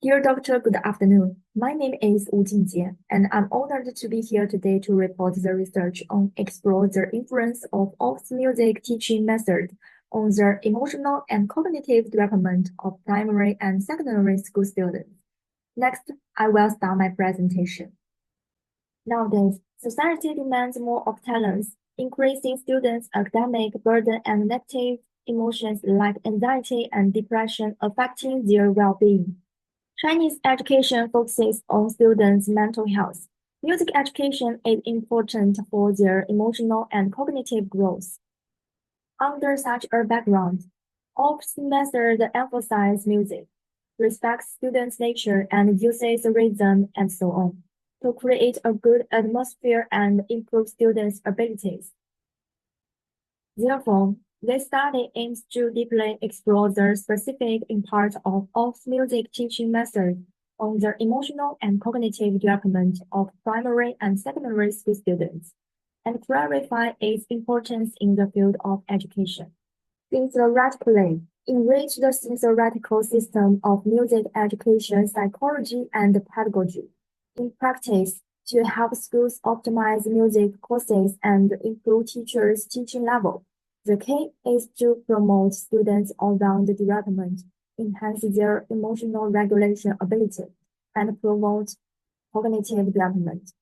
Dear Doctor, good afternoon. My name is WUJINGJIE, and I'm honored to be here today to report the research on explore the influence of music teaching method on the emotional and cognitive development of primary and secondary school students. Next, I will start my presentation. Nowadays, society demands more of talents, increasing students' academic burden and negative emotions like anxiety and depression affecting their well-being. Chinese education focuses on students' mental health. Music education is important for their emotional and cognitive growth. Under such a background, OPS method emphasizes music, respects students' nature, and uses rhythm and so on to create a good atmosphere and improve students' abilities. Therefore, this study aims to deeply explore the specific impact of music teaching method on the emotional and cognitive development of primary and secondary school students, and clarify its importance in the field of education. Theoretically, enrich the theoretical system of music education, psychology, and pedagogy. In practice, to help schools optimize music courses and improve teachers' teaching level. The key is to promote students' all-round development, enhance their emotional regulation ability, and promote cognitive development.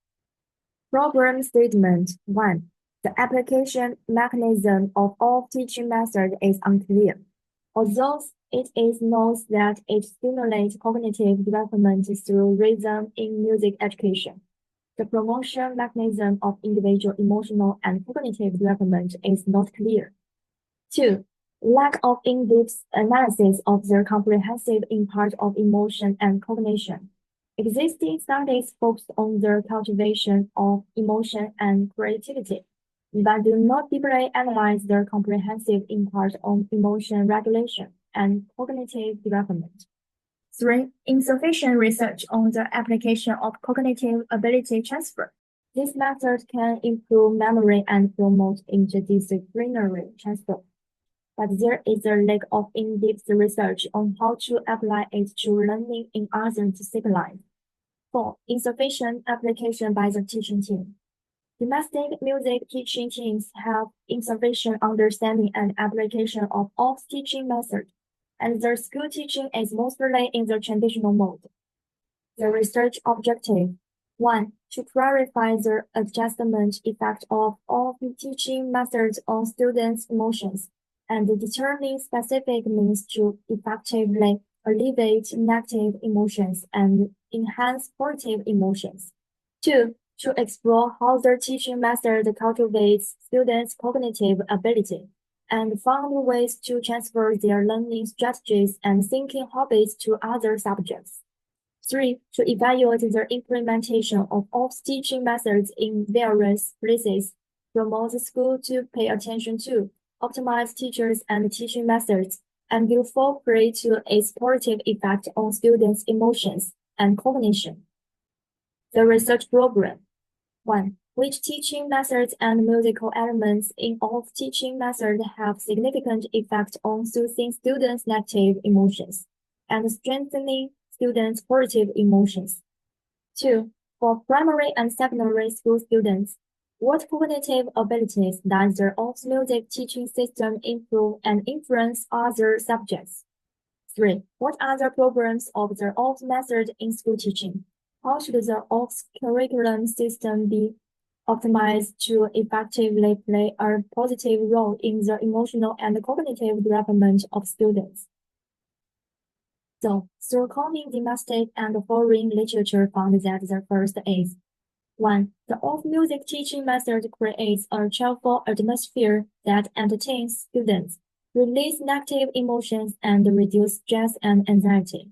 Problem statement 1. The application mechanism of all teaching method is unclear. Although it is known that it stimulates cognitive development through rhythm in music education. The promotion mechanism of individual emotional and cognitive development is not clear. 2. Lack of in-depth analysis of the comprehensive impact of emotion and cognition. Existing studies focus on the cultivation of emotion and creativity, but do not deeply analyze the comprehensive impact on emotion regulation and cognitive development. 3. Insufficient research on the application of cognitive ability transfer. This method can improve memory and promote interdisciplinary transfer, but there is a lack of in-depth research on how to apply it to learning in other disciplines. 4. Insufficient application by the teaching team. Domestic music teaching teams have insufficient understanding and application of all teaching methods, and their school teaching is mostly in the traditional mode. The research objective 1. To clarify the adjustment effect of all teaching methods on students' emotions and determine specific means to effectively alleviate negative emotions and enhance positive emotions. 2. To explore how the teaching method cultivates students' cognitive ability and find ways to transfer their learning strategies and thinking habits to other subjects. 3. To evaluate the implementation of all teaching methods in various places, promote the school to pay attention to, optimize teachers and teaching methods, and give full play to its positive effect on students' emotions and cognition. The research program. 1. Which teaching methods and musical elements in all teaching methods have significant effect on soothing students' negative emotions and strengthening students' positive emotions? 2. For primary and secondary school students, what cognitive abilities does the alt music teaching system improve and influence other subjects? 3. What are the programs of the alt method in school teaching? How should the alt curriculum system be optimized to effectively play a positive role in the emotional and cognitive development of students? So, through combing domestic and foreign literature found that the first is 1. The alt music teaching method creates a cheerful atmosphere that entertains students, release negative emotions, and reduce stress and anxiety.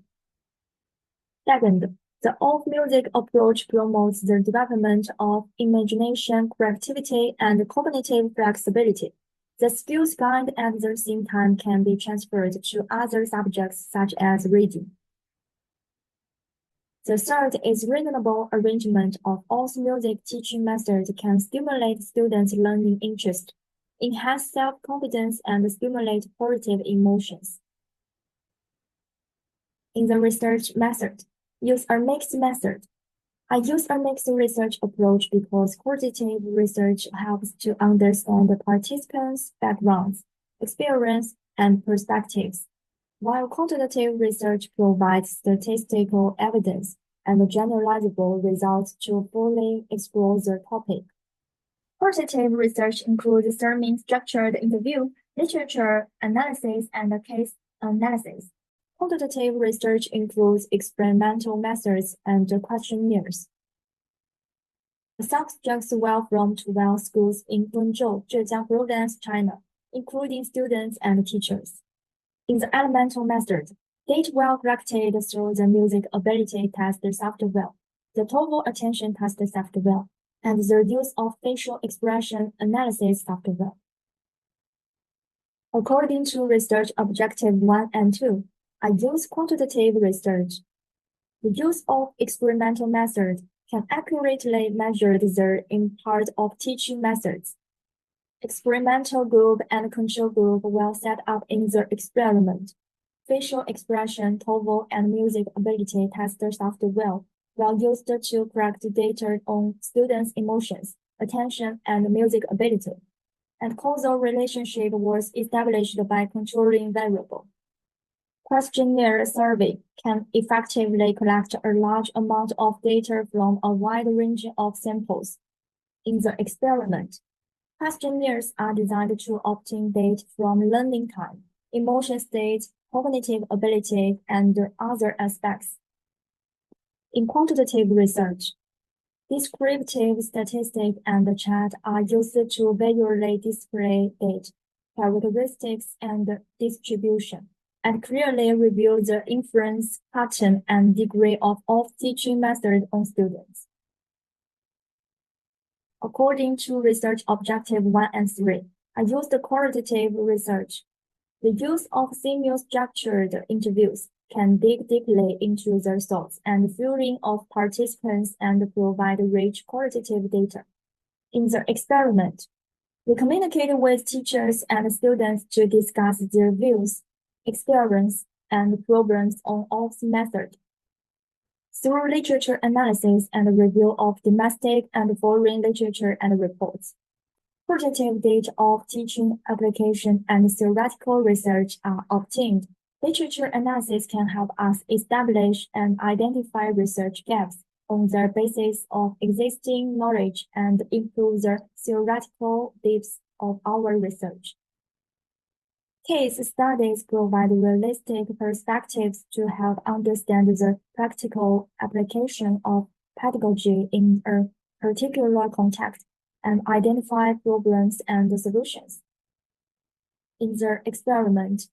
Second, the alt music approach promotes the development of imagination, creativity, and cognitive flexibility. The skills gained at the same time can be transferred to other subjects such as reading. The third is reasonable arrangement of all music teaching methods can stimulate students' learning interest, enhance self-confidence, and stimulate positive emotions. In the research method, use a mixed method. I use a mixed research approach because qualitative research helps to understand the participants' backgrounds, experience, and perspectives, while quantitative research provides statistical evidence and generalizable results to fully explore the topic. Quantitative research includes sermon-structured interview, literature analysis, and case analysis. Quantitative research includes experimental methods and questionnaires. Subjects well from 12 schools in Wenzhou, Zhejiang Province, China, including students and teachers. In the elemental method, data well collected through the music ability test software, the total attention test software, and the use of facial expression analysis software. According to research objective 1 and 2, I use quantitative research. The use of experimental methods can accurately measure the impact of teaching methods. Experimental group and control group were set up in the experiment. Facial expression, TOEFL, and music ability test software were used to collect data on students' emotions, attention, and music ability, and causal relationship was established by controlling variable. Questionnaire survey can effectively collect a large amount of data from a wide range of samples. In the experiment, questionnaires are designed to obtain data from learning time, emotion state, cognitive ability, and other aspects. In quantitative research, descriptive statistics and chat are used to visually display data, characteristics, and distribution, and clearly reveal the inference pattern and degree of teaching method on students. According to research objective 1 and 3, I used qualitative research. The use of semi-structured interviews can dig deeply into the thoughts and feelings of participants and provide rich qualitative data. In the experiment, we communicated with teachers and students to discuss their views, experience, and problems on OFS method. Through literature analysis and review of domestic and foreign literature and reports, qualitative data of teaching application and theoretical research are obtained. Literature analysis can help us establish and identify research gaps on the basis of existing knowledge and improve the theoretical depth of our research. Case studies provide realistic perspectives to help understand the practical application of pedagogy in a particular context and identify problems and solutions. In the experiment,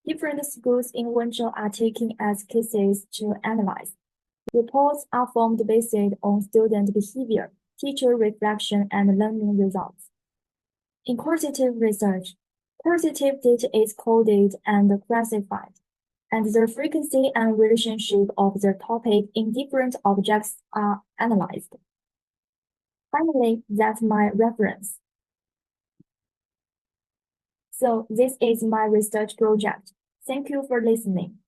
different schools in Wenzhou are taken as cases to analyze. Reports are formed based on student behavior, teacher reflection, and learning results. In qualitative research, qualitative data is coded and classified, and the frequency and relationship of the topic in different objects are analyzed. Finally, that's my reference. So this is my research project. Thank you for listening.